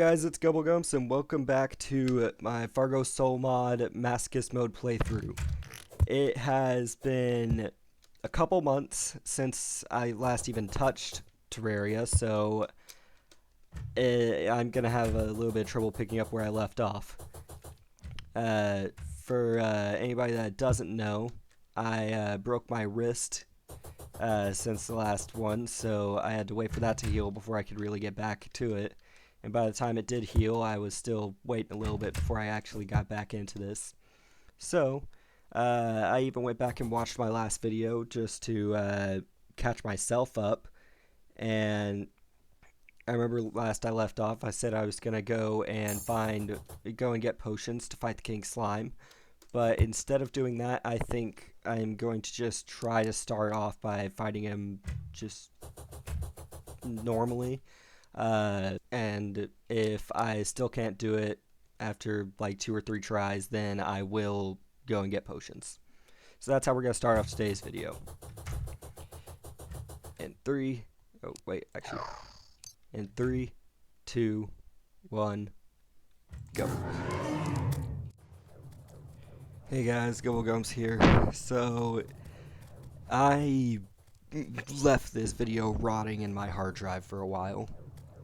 guys, it's Gubblegums, and welcome back to my Fargo Soul Mod Masochist mode playthrough. It has been a couple months since I last even touched Terraria, so I'm gonna have a little bit of trouble picking up where I left off. For anybody that doesn't know, I broke my wrist since the last one, so I had to wait for that to heal before I could really get back to it. And by the time it did heal, I was still waiting a little bit before I actually got back into this. So, I even went back and watched my last video just to catch myself up. And I remember last I left off, I said I was going to go and get potions to fight the King Slime. But instead of doing that, I think I'm going to just try to start off by fighting him just normally. And if I still can't do it after like 2 or 3 tries, then I will go and get potions. So that's how we're going to start off today's video. In 3, in 3, 2, 1, go. Hey guys, Gubblegums here. So, I left this video rotting in my hard drive for a while.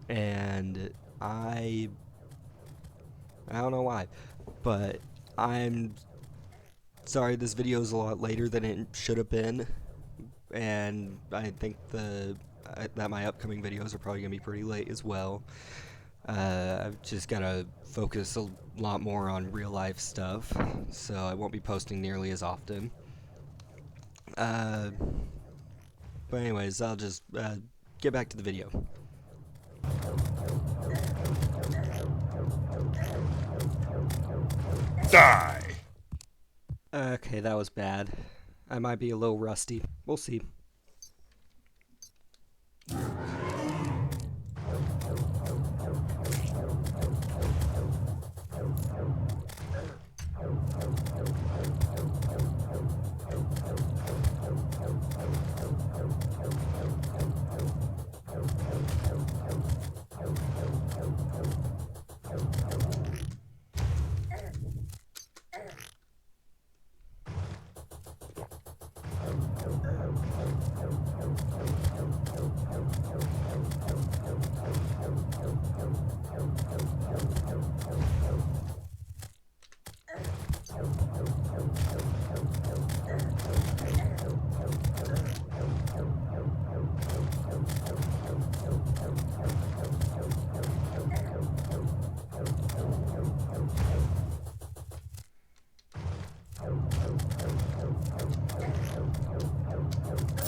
And I don't know why, but I'm sorry this video is a lot later than it should have been, and I think that my upcoming videos are probably gonna be pretty late as well. I've just gotta focus a lot more on real life stuff, so I won't be posting nearly as often. But anyways, I'll just get back to the video. Die! Okay, that was bad. I might be a little rusty. We'll see.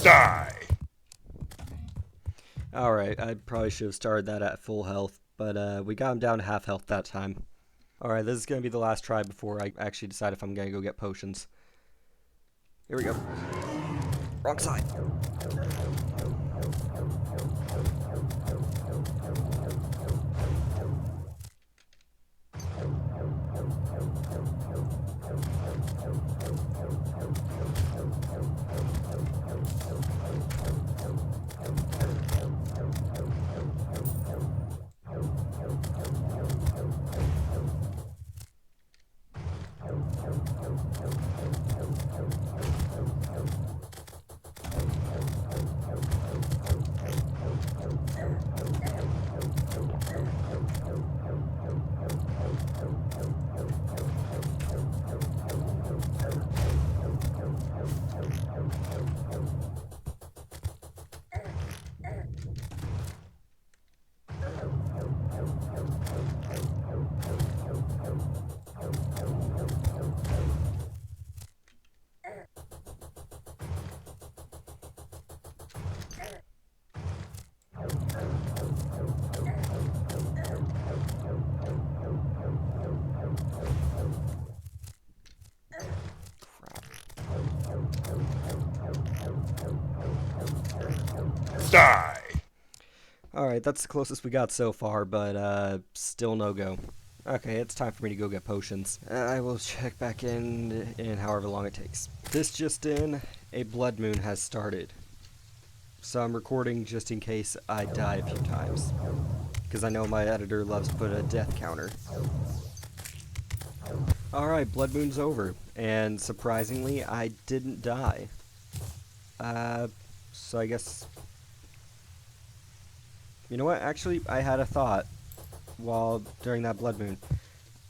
Die! Alright, I probably should have started that at full health, but we got him down to half health that time. Alright, this is going to be the last try before I actually decide if I'm going to go get potions. Here we go. Wrong side. Die! Alright, that's the closest we got so far, but still no go. Okay, it's time for me to go get potions. I will check back in however long it takes. This just in, a blood moon has started. So I'm recording just in case I die a few times. because I know my editor loves to put a death counter. Alright, Blood Moon's over, and surprisingly, I didn't die. So I guess... You know what, actually, I had a thought during that Blood Moon.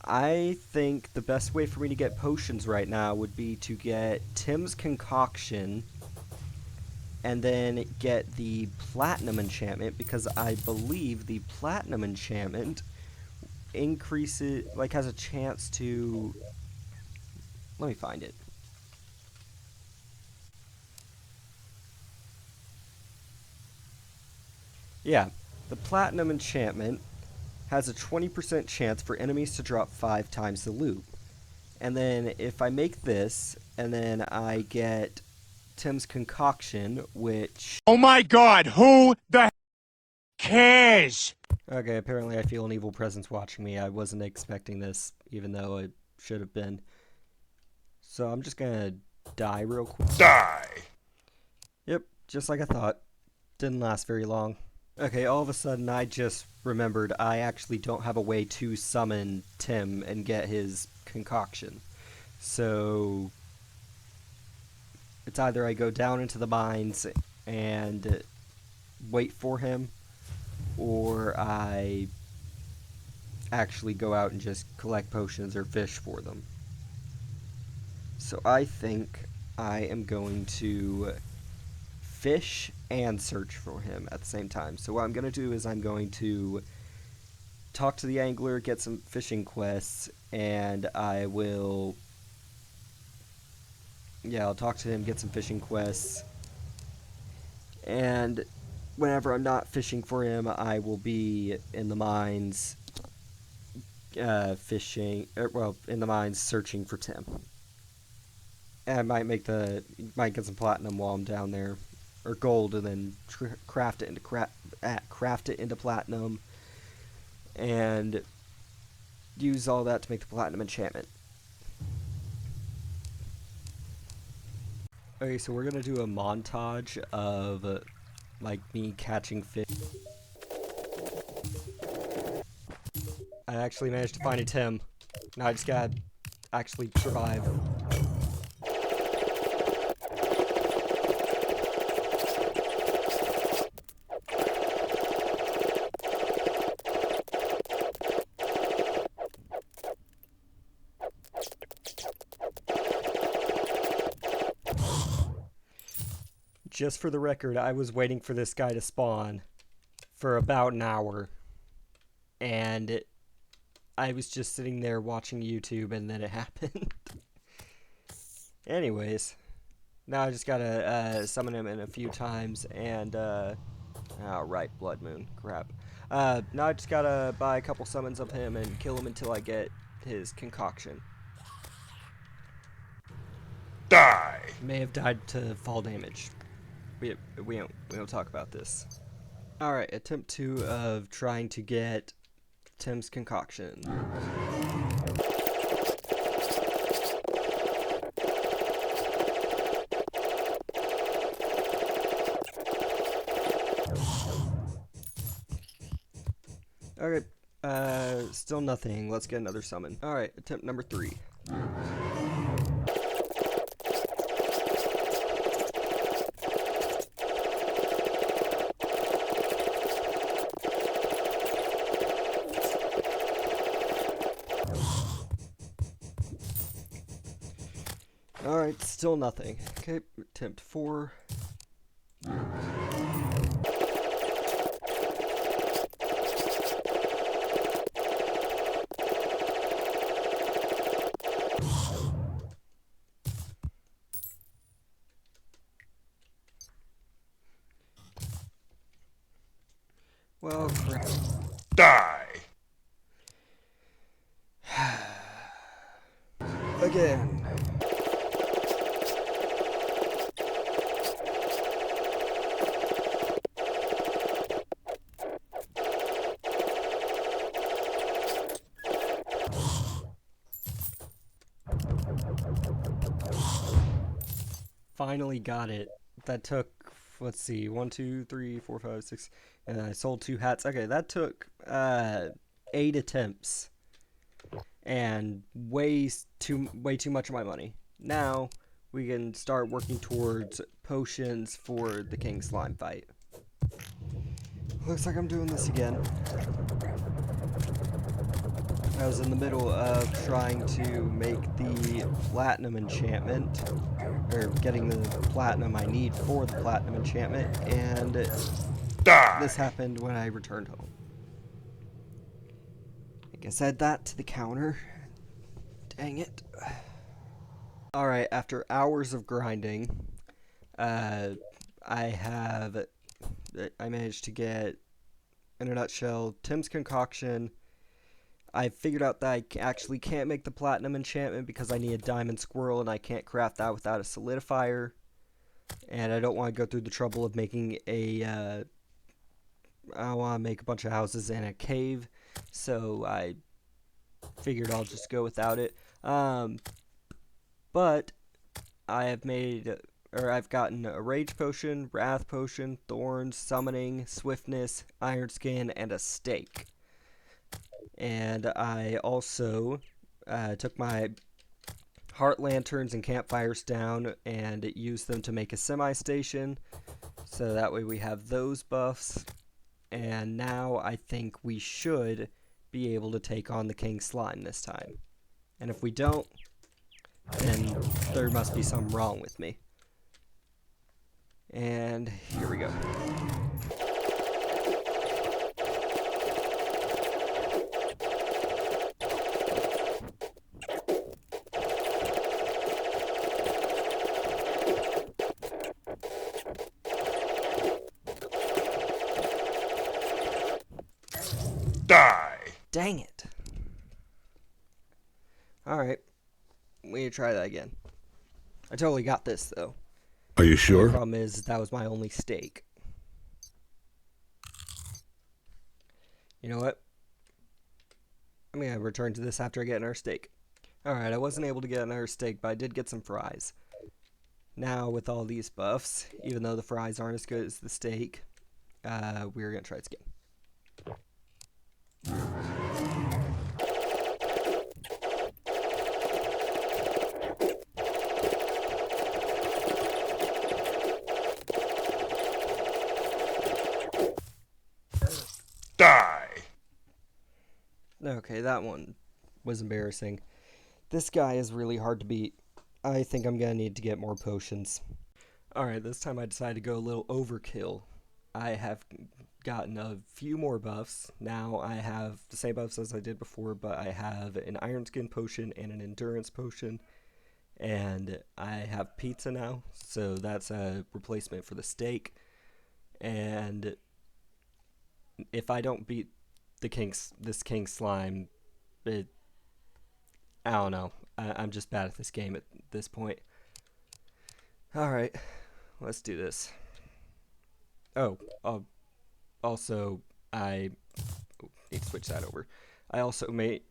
I think the best way for me to get potions right now would be to get Tim's Concoction and then get the Platinum Enchantment, because I believe the Platinum Enchantment increases, like, has a chance to... Let me find it. Yeah, the Platinum Enchantment has a 20% chance for enemies to drop 5 times the loot. And then if I make this, and then I get Tim's Concoction, which... Oh my god, who the cares? Okay, apparently I feel an evil presence watching me. I wasn't expecting this, even though it should have been. So I'm just gonna die real quick. Die! Yep, just like I thought. Didn't last very long. Okay, all of a sudden I just remembered I actually don't have a way to summon Tim and get his concoction. So it's either I go down into the mines and wait for him, or I actually go out and just collect potions or fish for them. So I think I am going to fish and search for him at the same time. So what I'm going to do is I'm going to talk to the angler, get some fishing quests, and I will... Yeah, I'll talk to him, get some fishing quests, and whenever I'm not fishing for him, I will be in the mines fishing, in the mines searching for Tim. And I might get some platinum while I'm down there, or gold, and then craft it into platinum, and use all that to make the platinum enchantment. Okay, so we're gonna do a montage of like me catching fish. I actually managed to find a Tim. Now I just gotta actually survive. Just for the record, I was waiting for this guy to spawn for about an hour, and I was just sitting there watching YouTube, and then it happened. Anyways, now I just gotta summon him in a few times, and oh right, Blood Moon, crap. Now I just gotta buy a couple summons of him and kill him until I get his concoction. Die! May have died to fall damage. We don't talk about this. Alright, attempt 2 of trying to get Tim's concoction. Okay, still nothing. Let's get another summon. Alright, attempt number 3. Alright, still nothing. Okay, attempt 4. Well, crap. Die! Again. Finally got it. That took let's see, 1, 2, 3, 4, 5, 6, and I sold 2 hats. Okay, that took 8 attempts and way too much of my money. Now we can start working towards potions for the King Slime fight. Looks like I'm doing this again. I was in the middle of trying to make the platinum enchantment, or getting the platinum I need for the platinum enchantment, and this happened when I returned home. I guess add that to the counter. Dang it. Alright, after hours of grinding, I managed to get, in a nutshell, Tim's concoction. I figured out that I actually can't make the platinum enchantment because I need a diamond squirrel and I can't craft that without a solidifier. And I don't want to go through the trouble of making I want to make a bunch of houses in a cave, so I figured I'll just go without it. But I've gotten a rage potion, wrath potion, thorns, summoning, swiftness, iron skin, and a stake. And I also took my heart lanterns and campfires down and used them to make a semi-station. So that way we have those buffs. And now I think we should be able to take on the King Slime this time. And if we don't, then there must be something wrong with me. And here we go. Die! Dang it. Alright. We need to try that again. I totally got this, though. Are you The sure? problem is that was my only stake. You know what? I'm going to return to this after I get another steak. Alright, I wasn't able to get another steak, but I did get some fries. Now, with all these buffs, even though the fries aren't as good as the steak, we're going to try this again. Die! Okay, that one was embarrassing. This guy is really hard to beat. I think I'm going to need to get more potions. Alright, this time I decided to go a little overkill. I have gotten a few more buffs. Now I have the same buffs as I did before, but I have an iron skin potion and an endurance potion. And I have pizza now, so that's a replacement for the steak. And if I don't beat this King Slime, I don't know. I'm just bad at this game at this point. Alright, let's do this. Oh, also, I need to switch that over. I also paid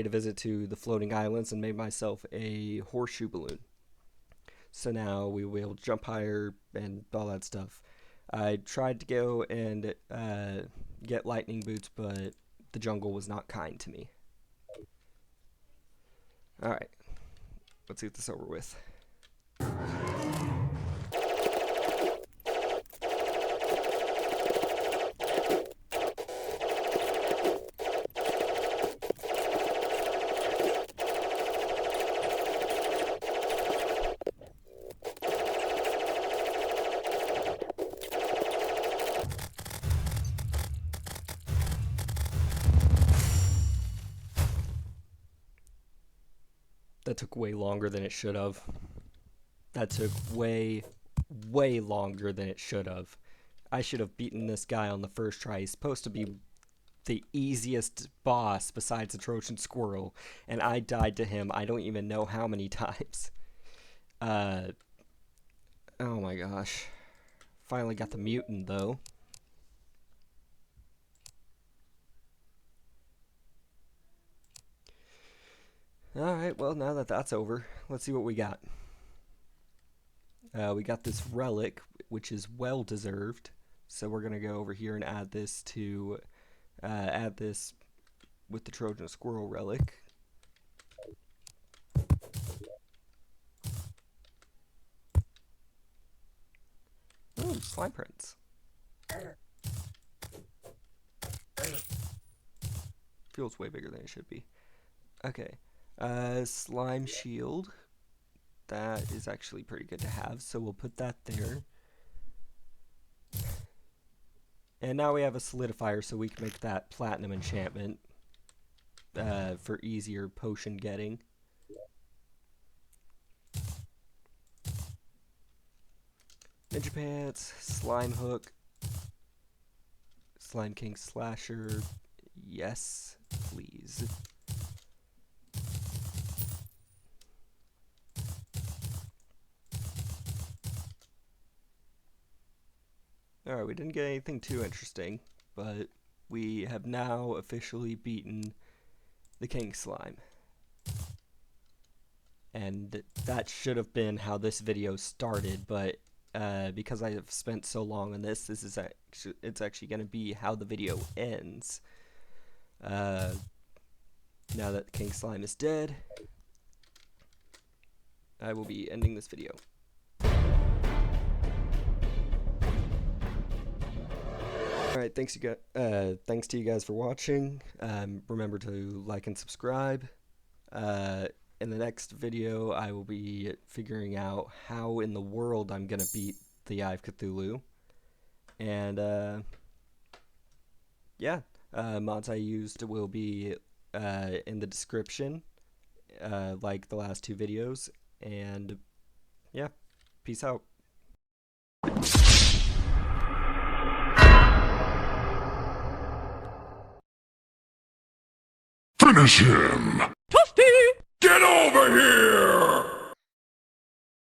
a visit to the floating islands and made myself a horseshoe balloon. So now we will be able to jump higher and all that stuff. I tried to go and get lightning boots, but the jungle was not kind to me. Alright, let's get this over with. That took way longer than it should have. That took way longer than it should have. I should have beaten this guy on the first try. He's supposed to be the easiest boss besides the Trojan Squirrel, and I died to him I don't even know how many times. Oh my gosh. Finally got the Mutant, though. Alright, well, now that that's over, let's see what we got. We got this relic, which is well deserved. So we're gonna go over here and add this with the Trojan Squirrel relic. Ooh, slime prints. Feels way bigger than it should be. Okay. Slime shield. That is actually pretty good to have, so we'll put that there. And now we have a solidifier, so we can make that platinum enchantment for easier potion getting. Ninja Pants, Slime Hook, Slime King Slasher, yes, please. Alright, we didn't get anything too interesting, but we have now officially beaten the King Slime. And that should have been how this video started, but because I have spent so long on this, it's actually going to be how the video ends. Now that the King Slime is dead, I will be ending this video. Alright, thanks to you guys for watching. Remember to like and subscribe. In the next video, I will be figuring out how in the world I'm gonna beat the Eye of Cthulhu. And yeah, mods I used will be in the description, like the last two videos. And yeah, peace out. Finish him!